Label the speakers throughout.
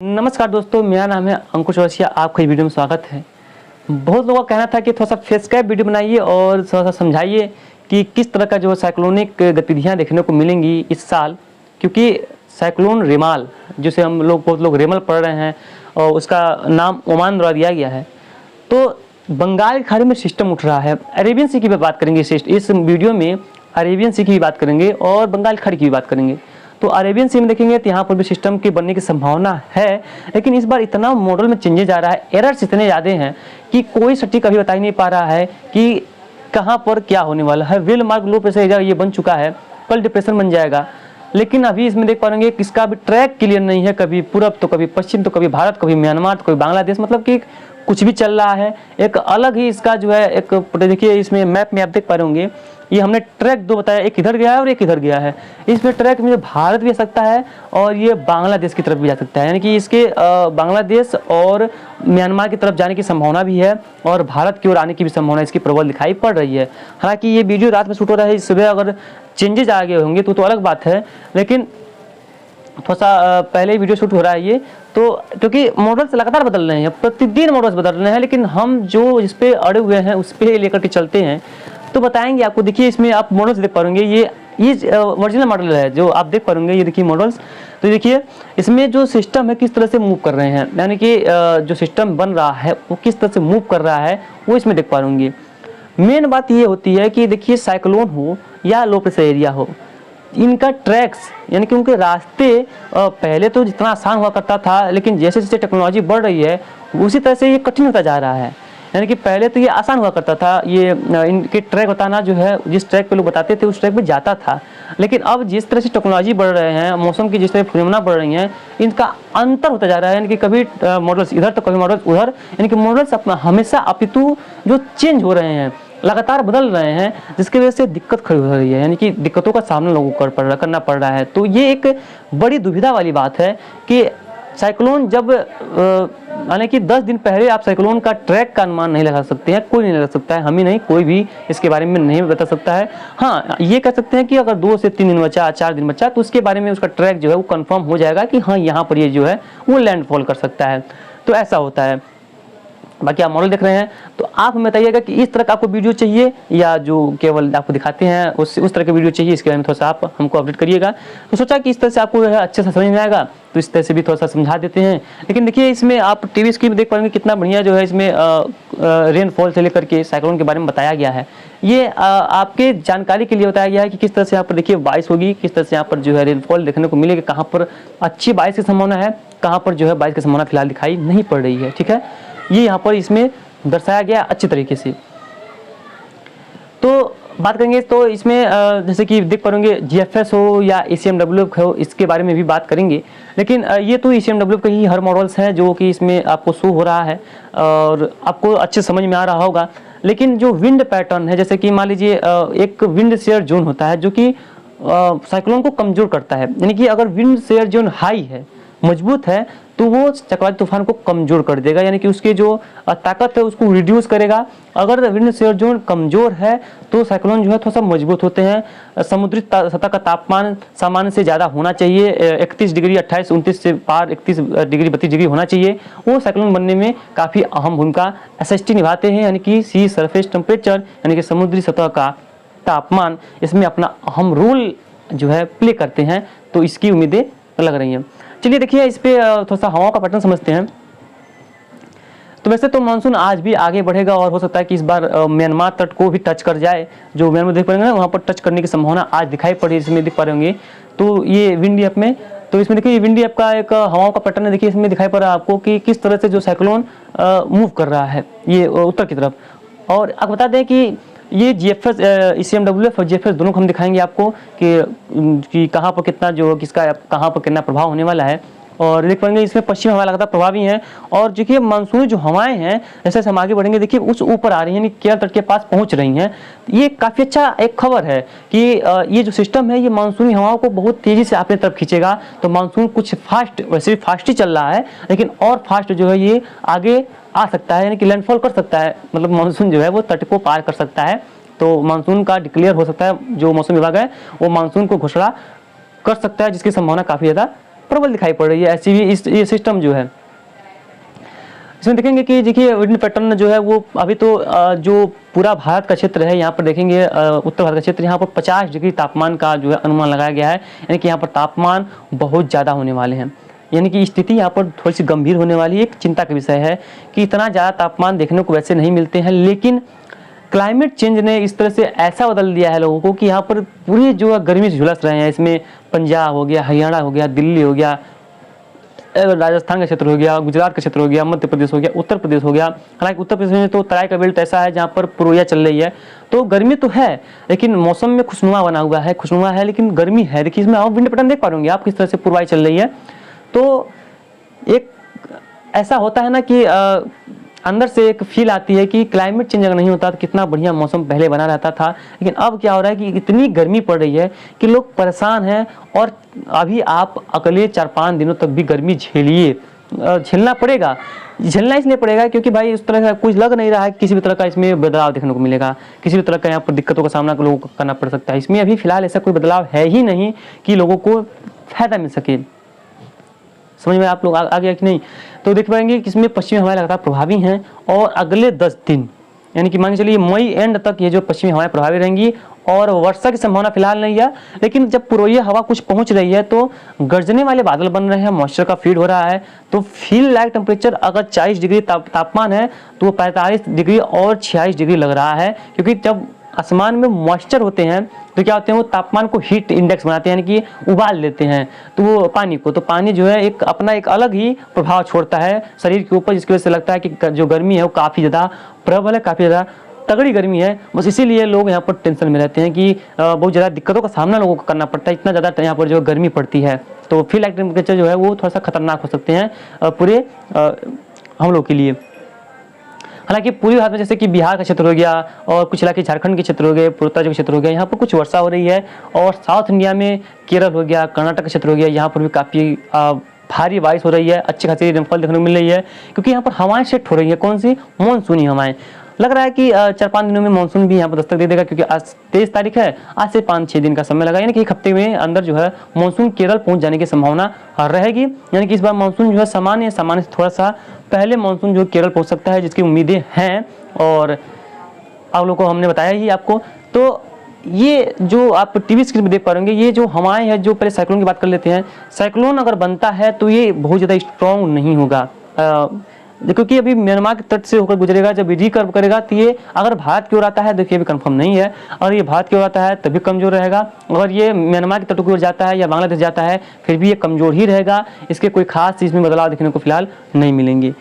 Speaker 1: नमस्कार दोस्तों, मेरा नाम है अंकुश वसिया। आपका इस वीडियो में स्वागत है। बहुत लोगों का कहना था कि थोड़ा सा फेस कैप वीडियो बनाइए और थोड़ा सा समझाइए कि किस तरह का जो साइक्लोनिक गतिविधियां देखने को मिलेंगी इस साल, क्योंकि साइक्लोन रिमाल जिसे हम लोग बहुत लोग रेमल पढ़ रहे हैं और उसका नाम ओमान द्वारा दिया गया है। तो बंगाल की खाड़ी में सिस्टम उठ रहा है। अरेबियन सी की भी बात करेंगे इस वीडियो में। अरेबियन सी की भी बात करेंगे और बंगाल की खाड़ी की भी बात करेंगे। तो अरेबियन सी में देखेंगे तो यहाँ पर भी सिस्टम के बनने की संभावना है, लेकिन इस बार इतना मॉडल में चेंजेस आ रहा है, एरर्स इतने ज़्यादा हैं कि कोई सटीक अभी बता ही नहीं पा रहा है कि कहाँ पर क्या होने वाला है। Well mark low pressure area ये बन चुका है, कल डिप्रेशन बन जाएगा, लेकिन अभी इसमें देख पाएंगे कि इसका भी ट्रैक क्लियर नहीं है। कभी पूरब तो कभी पश्चिम, तो कभी भारत, कभी म्यांमार, तो कभी बांग्लादेश, मतलब कि कुछ भी चल रहा है। एक अलग ही इसका जो है एक देखिए इसमें मैप में आप देख पा रहे होंगे, ये हमने ट्रैक दो बताया, एक इधर गया है और एक इधर गया है। इसमें ट्रैक में भारत भी आ सकता है और ये बांग्लादेश की तरफ भी जा सकता है, यानी कि इसके बांग्लादेश और म्यांमार की तरफ जाने की संभावना भी है और भारत की ओर आने की भी संभावना इसकी प्रबल दिखाई पड़ रही है। हालांकि ये वीडियो रात में शूट हो रहा है, सुबह अगर चेंजेस आ गए होंगे तो अलग बात है, लेकिन थोड़ा सा पहले ही वीडियो शूट हो रहा है ये तो, क्योंकि मॉडल्स लगातार बदल रहे हैं, प्रतिदिन मॉडल्स बदल रहे हैं, लेकिन हम जो इस पे अड़े हुए हैं उस पे लेकर के चलते हैं तो बताएंगे आपको। देखिए इसमें आप मॉडल्स देख पाएंगे, ये ओरिजिनल मॉडल है जो आप देख पाएंगे, ये देखिए मॉडल्स। तो देखिए इसमें जो सिस्टम है किस तरह से मूव कर रहे हैं, यानी कि जो सिस्टम बन रहा है वो किस तरह से मूव कर रहा है वो इसमें देख पाएंगे। मेन बात ये होती है कि देखिए साइक्लोन हो या लो प्रेशर एरिया हो, इनका ट्रैक्स यानी कि उनके रास्ते पहले तो जितना आसान हुआ करता था, लेकिन जैसे जैसे टेक्नोलॉजी बढ़ रही है उसी तरह से ये कठिन होता जा रहा है। यानी कि पहले तो ये आसान हुआ करता था, ये इनके ट्रैक बताना जो है, जिस ट्रैक पे लोग बताते थे उस ट्रैक पे जाता था, लेकिन अब जिस तरह से टेक्नोलॉजी बढ़ रहे हैं, मौसम की जिस तरह फिनोमेना बढ़ रही हैं, इनका अंतर होता जा रहा है। यानी कि कभी मॉडल्स इधर तो कभी मॉडल्स उधर, यानी कि मॉडल्स हमेशा अपितु जो चेंज हो रहे हैं, लगातार बदल रहे हैं, जिसकी वजह से दिक्कत खड़ी हो रही है, यानी कि दिक्कतों का सामना लोगों को करना पड़ रहा है। तो ये एक बड़ी दुविधा वाली बात है कि साइक्लोन जब यानी कि 10 दिन पहले आप साइक्लोन का ट्रैक का अनुमान नहीं लगा सकते हैं, कोई नहीं लगा सकता है, हम ही नहीं, कोई भी इसके बारे में नहीं बता सकता है। हाँ, ये कह सकते हैं कि अगर 2 से 3 दिन बचा, 4 दिन बचा, तो उसके बारे में उसका ट्रैक जो है वो कंफर्म हो जाएगा कि हाँ यहाँ पर ये जो है वो लैंडफॉल कर सकता है। तो ऐसा होता है। बाकी आप मॉडल देख रहे हैं तो आप हमें बताइएगा कि इस तरह का आपको वीडियो चाहिए या जो केवल आपको दिखाते हैं उस तरह का वीडियो चाहिए, इसके बारे में थोड़ा सा आप हमको अपडेट करिएगा। तो सोचा कि इस तरह से आपको अच्छे से समझ में आएगा तो इस तरह से भी थोड़ा सा समझा देते हैं। लेकिन देखिए इसमें आप टीवी स्क्रीन में देख पाएंगे कितना बढ़िया जो है इसमें रेनफॉल से लेकर के साइक्लोन के बारे में बताया गया है। ये आपके जानकारी के लिए बताया गया है कि किस तरह से यहाँ पर देखिए बारिश होगी, किस तरह से यहाँ पर जो है रेनफॉल देखने को मिलेगी, कहाँ पर अच्छी बारिश की संभावना है, कहाँ पर जो है बारिश की संभावना फिलहाल दिखाई नहीं पड़ रही है। ठीक है, ये यहाँ पर इसमें दर्शाया गया अच्छी तरीके से। तो बात करेंगे तो इसमें जैसे कि देख पाएंगे GFS हो या ECMWF हो, इसके बारे में भी बात करेंगे। लेकिन ये तो ECMWF के ही हर मॉडल्स हैं जो कि इसमें आपको शो हो रहा है और आपको अच्छे समझ में आ रहा होगा। लेकिन जो विंड पैटर्न है, जैसे कि मान लीजिए एक विंड शेयर जोन होता है जो कि साइक्लोन को कमजोर करता है, यानी कि अगर विंड शेयर जोन हाई है, मजबूत है, तो वो चक्रवाती तूफान को कमजोर कर देगा, यानी कि उसकी जो ताकत है उसको रिड्यूस करेगा। अगर विंड शेयर जोन कमजोर है तो साइक्लोन जो है थोड़ा सा मजबूत होते हैं। समुद्री सतह का तापमान सामान्य से ज़्यादा होना चाहिए, 31 डिग्री 28 29 से पार 31 डिग्री 32 डिग्री होना चाहिए। वो साइक्लोन बनने में काफ़ी अहम भूमिका SST निभाते हैं, यानी कि सी सरफेस टेम्परेचर, यानी कि समुद्री सतह का तापमान इसमें अपना अहम रोल जो है प्ले करते हैं। तो इसकी उम्मीदें लग रही हैं। चलिए देखिए इस पे थोड़ा सा हवाओं का पैटर्न समझते हैं। तो वैसे तो मानसून आज भी आगे बढ़ेगा और हो सकता है कि इस बार म्यांमार तट को भी टच कर जाए। जो म्यांमार देख पाएंगे ना, वहाँ पर टच करने की संभावना आज दिखाई पड़ी, इसमें देख पा रहे होंगे। तो ये विंड ऐप में, तो इसमें देखिए विंड ऐप का एक हवाओं का पैटर्न है, देखिए इसमें दिखाई पड़ रहा है आपको कि किस तरह से जो साइक्लोन मूव कर रहा है ये उत्तर की तरफ। और आप बता दें कि ये GFS ECMWF और GFS दोनों को हम दिखाएंगे आपको कि कहाँ पर कितना जो किसका कहाँ पर कितना प्रभाव होने वाला है। और देख पाएंगे इसमें पश्चिम हवा लगातार प्रभावी हैं और देखिए मानसूनी जो हवाएं हैं जैसे हम आगे बढ़ेंगे देखिए उस ऊपर आ रही हैं, केरल तट के पास पहुंच रही हैं। ये काफ़ी अच्छा एक खबर है कि ये जो सिस्टम है ये मानसूनी हवाओं को बहुत तेज़ी से अपने तरफ खींचेगा। तो मानसून कुछ फास्ट, वैसे भी फास्ट ही चल रहा है, लेकिन और फास्ट जो है ये आगे आ सकता है, यानी कि लैंडफॉल कर सकता है, मतलब मानसून जो है वो तट को पार कर सकता है। तो मानसून का डिक्लेयर हो सकता है, जो मौसम विभाग है वो मानसून को घोषणा कर सकता है, जिसकी संभावना काफ़ी ज़्यादा प्रबल दिखाई पड़ रही है। ऐसी भी ये सिस्टम जो है इसमें देखेंगे कि देखिए विंड पैटर्न जो है वो अभी तो जो पूरा भारत का क्षेत्र है यहाँ पर देखेंगे उत्तर भारत का क्षेत्र, यहाँ पर 50 डिग्री तापमान का जो है अनुमान लगाया गया है। यानी कि यहाँ पर तापमान बहुत ज़्यादा होने वाले हैं, यानी कि स्थिति यहाँ पर थोड़ी सी गंभीर होने वाली है। एक चिंता का विषय है कि इतना ज़्यादा तापमान देखने को वैसे नहीं मिलते हैं, लेकिन क्लाइमेट चेंज ने इस तरह से ऐसा बदल दिया है लोगों को कि यहाँ पर पूरी जो गर्मी से झुलस रहे हैं। इसमें पंजाब हो गया, हरियाणा हो गया, दिल्ली हो गया, राजस्थान का क्षेत्र हो गया, गुजरात का क्षेत्र हो गया, मध्य प्रदेश हो गया, उत्तर प्रदेश हो गया। हालांकि उत्तर प्रदेश में तो तराई का बेल्ट ऐसा है जहाँ पर पुरवैया चल रही है, तो गर्मी तो है लेकिन मौसम में खुशनुमा बना हुआ है, खुशनुमा है लेकिन गर्मी है। देखिए इसमें आप विंड पैटर्न देख पा रहे आप किस तरह से पूर्वाई चल रही है। तो एक ऐसा होता है ना कि अंदर से एक फील आती है कि क्लाइमेट चेंज अगर नहीं होता तो कितना बढ़िया मौसम पहले बना रहता था। लेकिन अब क्या हो रहा है कि इतनी गर्मी पड़ रही है कि लोग परेशान हैं, और अभी आप अगले 4-5 दिनों तक भी गर्मी झेलिए, झेलना पड़ेगा। झेलना इसलिए पड़ेगा क्योंकि भाई उस तरह का कुछ लग नहीं रहा है किसी भी तरह का इसमें बदलाव देखने को मिलेगा, किसी भी तरह का यहाँ पर दिक्कतों का सामना लोगों को करना पड़ सकता है। इसमें अभी फिलहाल ऐसा कोई बदलाव है ही नहीं कि लोगों को फायदा मिल सके। समझ में आप लोग आ गया कि नहीं? तो देख पाएंगे कि इसमें पश्चिमी हवाएं लगातार प्रभावी हैं, और अगले 10 दिन यानी कि मान के चलिए मई एंड तक ये जो पश्चिमी हवाएं प्रभावी रहेंगी, और वर्षा की संभावना फिलहाल नहीं है। लेकिन जब पूर्वीय हवा कुछ पहुंच रही है तो गर्जने वाले बादल बन रहे हैं, मॉइस्चर का फीड हो रहा है। तो फील लाइक टेम्परेचर अगर 40 डिग्री तापमान है तो 45 डिग्री और 46 डिग्री लग रहा है, क्योंकि जब आसमान में मॉइस्चर होते हैं तो क्या होते हैं, वो तापमान को हीट इंडेक्स बनाते हैं, यानी कि उबाल लेते हैं तो वो पानी को। तो पानी जो है एक अपना एक अलग ही प्रभाव छोड़ता है शरीर के ऊपर, जिसकी वजह से लगता है कि जो गर्मी है वो काफ़ी ज़्यादा प्रबल है, काफ़ी ज़्यादा तगड़ी गर्मी है। बस इसीलिए लोग यहाँ पर टेंशन में रहते हैं कि बहुत ज़्यादा दिक्कतों का सामना लोगों को करना पड़ता है, इतना ज़्यादा यहाँ पर जो गर्मी पड़ती है। तो फील लाइक टेम्परेचर जो है वो थोड़ा सा खतरनाक हो सकते हैं पूरे हम लोग के लिए। हालांकि पूरी भारत में जैसे कि बिहार का क्षेत्र हो गया और कुछ इलाके झारखंड के क्षेत्र हो गए, पूर्वोत्तर के क्षेत्र हो गया, यहाँ पर कुछ वर्षा हो रही है। और साउथ इंडिया में केरल हो गया, कर्नाटक का क्षेत्र हो गया, यहाँ पर भी काफ़ी भारी बारिश हो रही है, अच्छी खासी रेनफॉल देखने को मिल रही है, क्योंकि यहाँ पर हवाएं सेट हो रही है। कौन सी? मानसूनी हवाएं। लग रहा है कि 4-5 दिनों में मानसून भी यहाँ पर दस्तक दे देगा, क्योंकि आज 23 तारीख है, आज से 5-6 दिन का समय लगा, यानी कि एक हफ्ते में अंदर जो है मानसून केरल पहुंच जाने की संभावना रहेगी। यानी कि इस बार मानसून जो है सामान्य से थोड़ा सा पहले मानसून जो केरल पहुंच सकता है, जिसकी उम्मीदें हैं, और आप लोगों को हमने बताया ही आपको। तो ये जो आप टीवी स्क्रीन में देख पा रहे ये जो हवाएं हैं, जो पहले साइक्लोन की बात कर लेते हैं। साइक्लोन अगर बनता है तो ये बहुत ज़्यादा स्ट्रॉन्ग नहीं होगा, क्योंकि अभी म्यांमार के तट से होकर गुजरेगा। जब रिकर्व करेगा तो ये अगर भारत की ओर आता है, देखिए अभी कंफर्म नहीं है, अगर ये भारत की ओर आता है तभी कमजोर रहेगा। अगर ये म्यांमार के तटों की ओर जाता है या बांग्लादेश जाता है फिर भी ये कमजोर ही रहेगा। इसके कोई खास चीज़ में बदलाव देखने को फिलहाल नहीं मिलेंगे।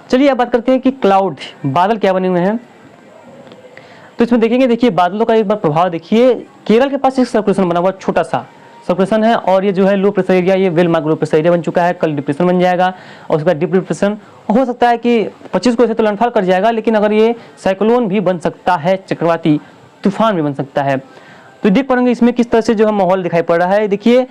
Speaker 1: चलिए अब बात करते हैं कि क्लाउड, बादल क्या बने हुए हैं। तो इसमें देखेंगे, देखिए बादलों का एक बार प्रभाव देखिए। केरल के पास एक सर्कुलेशन बना हुआ छोटा सा सर्कुलेशन है, और ये जो है लो प्रेशर एरिया, ये well mark low pressure area बन चुका है। कल डिप्रेशन बन जाएगा और उसके बाद डीप डिप्रेशन हो सकता है कि 25 को ऐसे तो लैंडफॉल कर जाएगा, लेकिन अगर ये साइक्लोन भी बन सकता है, चक्रवाती तूफान भी बन सकता है। तो देख पाएंगे इसमें किस तरह से जो है माहौल दिखाई पड़ रहा है। देखिए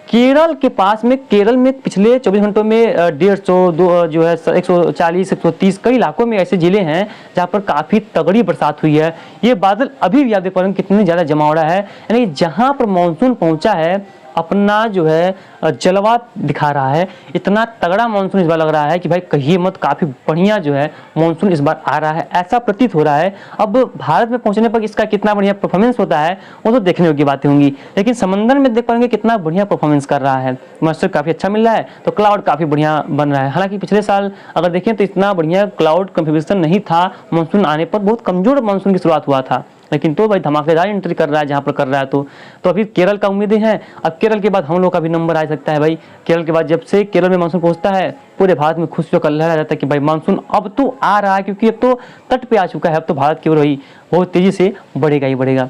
Speaker 1: केरल के पास में, केरल में पिछले 24 घंटों में 150 जो है 140 130 कई इलाकों में ऐसे जिले हैं जहाँ पर काफ़ी तगड़ी बरसात हुई है। ये बादल अभी भी आप देख पा रहे हैं कितनी ज़्यादा जमावड़ा है, यानी जहाँ पर मानसून पहुँचा है अपना जो है जलवा दिखा रहा है। इतना तगड़ा मानसून इस बार लग रहा है कि भाई कहिए मत, काफ़ी बढ़िया जो है मानसून इस बार आ रहा है, ऐसा प्रतीत हो रहा है। अब भारत में पहुंचने पर इसका कितना बढ़िया परफॉर्मेंस होता है वो तो देखने योग्य बातें होंगी, लेकिन समंदर में देख पाएंगे कितना बढ़िया परफॉर्मेंस कर रहा है, मॉइस्चर काफ़ी अच्छा मिल रहा है, तो क्लाउड काफ़ी बढ़िया बन रहा है। हालांकि पिछले साल अगर देखें तो इतना बढ़िया क्लाउड कन्फिगरेशन नहीं था, मानसून आने पर बहुत कमजोर मानसून की शुरुआत हुआ था, लेकिन तो भाई धमाकेदार एंट्री कर रहा है जहाँ पर कर रहा है। तो अभी केरल का उम्मीदें हैं। अब केरल के बाद हम लोग का भी नंबर आ सकता है भाई। केरल के बाद जब से केरल में मानसून पहुंचता है पूरे भारत में खुशियों का लहरा जाता है कि भाई मानसून अब तो आ रहा है, क्योंकि अब तो तट पे आ चुका है, अब तो भारत की ओर ही बहुत तेजी से बढ़ेगा ही बढ़ेगा।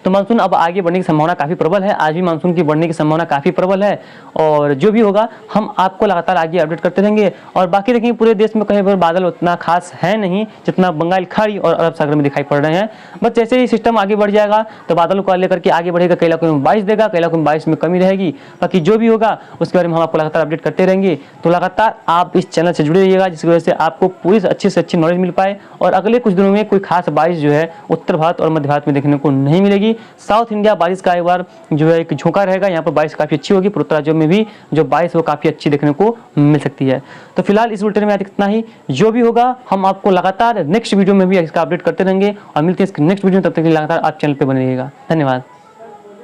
Speaker 1: तो मानसून अब आगे बढ़ने की संभावना काफ़ी प्रबल है, आज भी मानसून की बढ़ने की संभावना काफ़ी प्रबल है, और जो भी होगा हम आपको लगातार आगे अपडेट करते रहेंगे। और बाकी देखेंगे पूरे देश में कहीं पर बादल उतना खास है नहीं जितना बंगाल खाड़ी और अरब सागर में दिखाई पड़ रहे हैं। बस जैसे ही सिस्टम आगे बढ़ जाएगा तो बादलों को लेकर के आगे बढ़ेगा, कई इलाकों में बारिश देगा, कई इलाकों में बारिश में कमी रहेगी। बाकी जो भी होगा उसके बारे में हम आपको लगातार अपडेट करते रहेंगे। तो लगातार आप इस चैनल से जुड़े रहिएगा, जिसकी वजह से आपको पूरी अच्छी से अच्छी नॉलेज मिल पाए, और अगले कुछ दिनों में कोई खास बारिश जो है उत्तर भारत और मध्य भारत में देखने को नहीं मिलेगी। कि साउथ इंडिया बारिश का एक बार जो है एक झोंका रहेगा। यहाँ पर बारिश काफ़ी अच्छी होगी, पूर्वोत्तर राज्यों में भी जो बारिश वो काफ़ी अच्छी देखने को मिल सकती है। तो फिलहाल इस बुलेटिन में आज इतना ही। जो भी होगा हम आपको लगातार नेक्स्ट वीडियो में भी इसका अपडेट करते रहेंगे और मिलते हैं इसके नेक्स्ट वीडियो में। तब तक के लिए लगातार आप चैनल पर बने रहिएगा। धन्यवाद।